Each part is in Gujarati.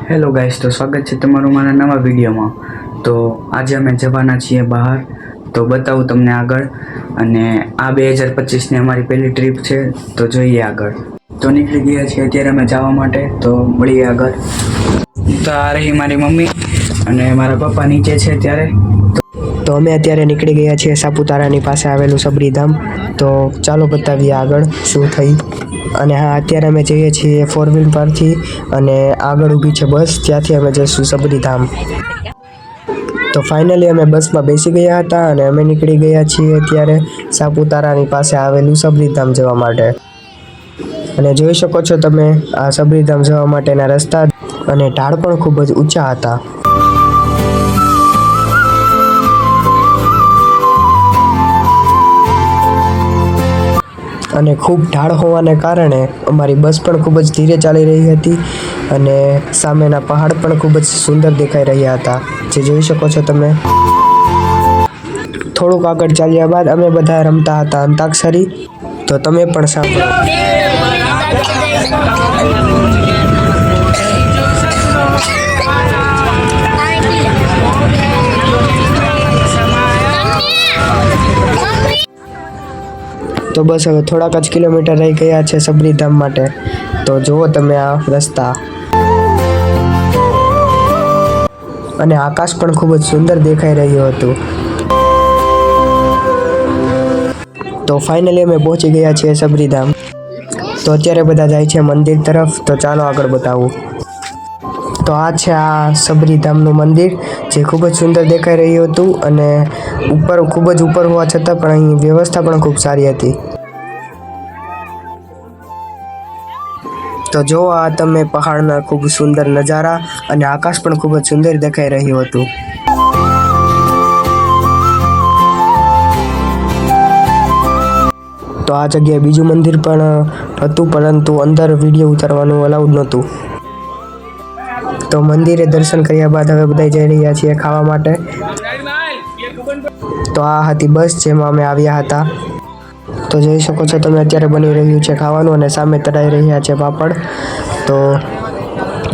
હેલો ગાઈસ, તો સ્વાગત છે તમારું મારા નવા વિડીયોમાં। તો આજે અમે જવાના છીએ બહાર, તો બતાવું તમને આગળ। અને આ 2025ની અમારી પહેલી ટ્રીપ છે, તો જોઈએ આગળ। તો નીકળી ગયા છીએ અત્યારે અમે જવા માટે, તો મળીએ આગળ। તો આ રહી મારી મમ્મી અને મારા પપ્પા નીચે છે ત્યારે। તો અમે અત્યારે નીકળી ગયા છીએ સાપુતારાની પાસે આવેલું સબરીધામ। તો ચાલો બતાવીએ આગળ શું થઈ। અને હા, અત્યારે અમે જઈએ છીએ 4 વ્હીલ પરથી અને આગળ ઊભી છે બસ, ત્યાંથી અમે જઈશું સબરીધામ। તો ફાઇનલી અમે બસમાં બેસી ગયા હતા અને અમે નીકળી ગયા છીએ અત્યારે સાપુતારાની પાસે આવેલું સબરીધામ જવા માટે। અને જોઈ શકો છો તમે આ સબરીધામ જવા માટેના રસ્તા અને ઢાળ પણ ખૂબ જ ઊંચા હતા। અને ખૂબ ઢાળ હોવાને કારણે અમારી બસ પણ ખૂબ જ ધીરે ચાલી રહી હતી અને સામેના પહાડ પણ ખૂબ જ સુંદર દેખાઈ રહ્યા હતા, જે જોઈ શકો છો તમે। થોડુંક આગળ ચાલ્યા બાદ અમે બધા રમતા હતા અંતાક્ષરી, તો તમે પણ સાંભળો। તો બસ હવે થોડાક જ કિલોમીટર રહી ગયા છે સબરીધામ માટે, તો જુઓ તમે આ રસ્તા। અને આકાશ પણ ખૂબ જ સુંદર દેખાઈ રહ્યું હતું। તો ફાઇનલી અમે પહોંચી ગયા છીએ સબરીધામ। તો અત્યારે બધા જાય છે મંદિર તરફ, તો ચાલો આગળ બતાવું। તો આ છે આ સબરીધામનું મંદિર, જે ખૂબ જ સુંદર દેખાઈ રહ્યું હતું અને ઉપર ખૂબ જ ઉપર હોવા છતાં પણ અહીં વ્યવસ્થા પણ ખૂબ સારી હતી। તો જો આ તમે પહાડના ખૂબ સુંદર નજારા અને આકાશ પણ ખૂબ જ સુંદર દેખાઈ રહ્યું હતું। તો આ જગ્યાએ બીજું મંદિર પણ હતું, પરંતુ અંદર વિડીયો ઉતારવાનું અલાઉડ નહોતું। તો મંદિરે દર્શન કર્યા બાદ હવે બધા જઈ રહ્યા છીએ ખાવા માટે। તો આ હતી બસ જેમાં અમે આવ્યા હતા। તો જોઈ શકો છો તમે અત્યારે બની રહ્યું છે ખાવાનું અને સામે તળાઈ રહ્યા છે પાપડ। તો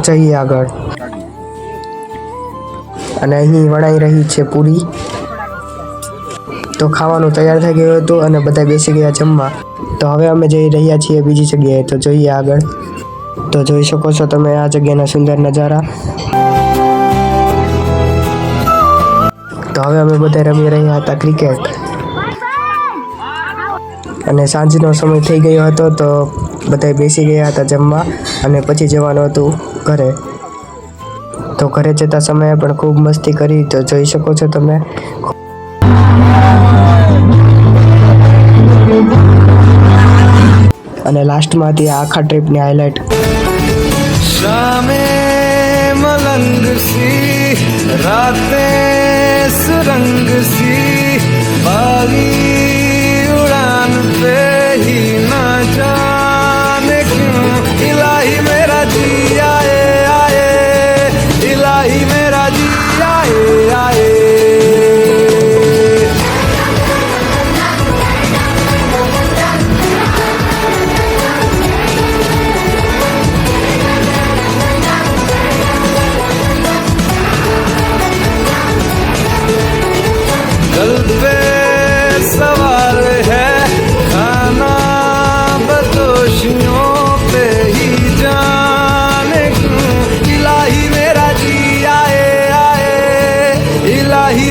જઈએ આગળ। અને અહીં વણાઈ રહી છે પૂરી। તો ખાવાનું તૈયાર થઈ ગયું હતું અને બધા બેસી ગયા જમવા। તો હવે અમે જઈ રહ્યા છીએ બીજી જગ્યાએ, તો જોઈએ આગળ। તો જોઈ શકો છો તમે આ જગ્યાના સુંદર નજારા। તો હવે અમે બધા રમી રહ્યા હતા ક્રિકેટ અને સાંજનો સમય થઈ ગયો હતો, તો બધા બેસી ગયા હતા જમવા અને પછી જવાનું હતું ઘરે। તો ઘરે જતા સમયે પણ ખૂબ મસ્તી કરી, તો જોઈ શકો છો તમે। અને લાસ્ટમાં હતી આખા ટ્રીપની હાઇલાઇટ। शामे मलंग सी रातें सुरंग सी बागी उड़ान पे ही ना जाने क्यों इलाही मेरा जी आए आए इलाही मेरा जी आए आए। दिल पे सवार है खाना बदोशियों पे ही जाने क्यों इलाही मेरा जी आए आए इलाही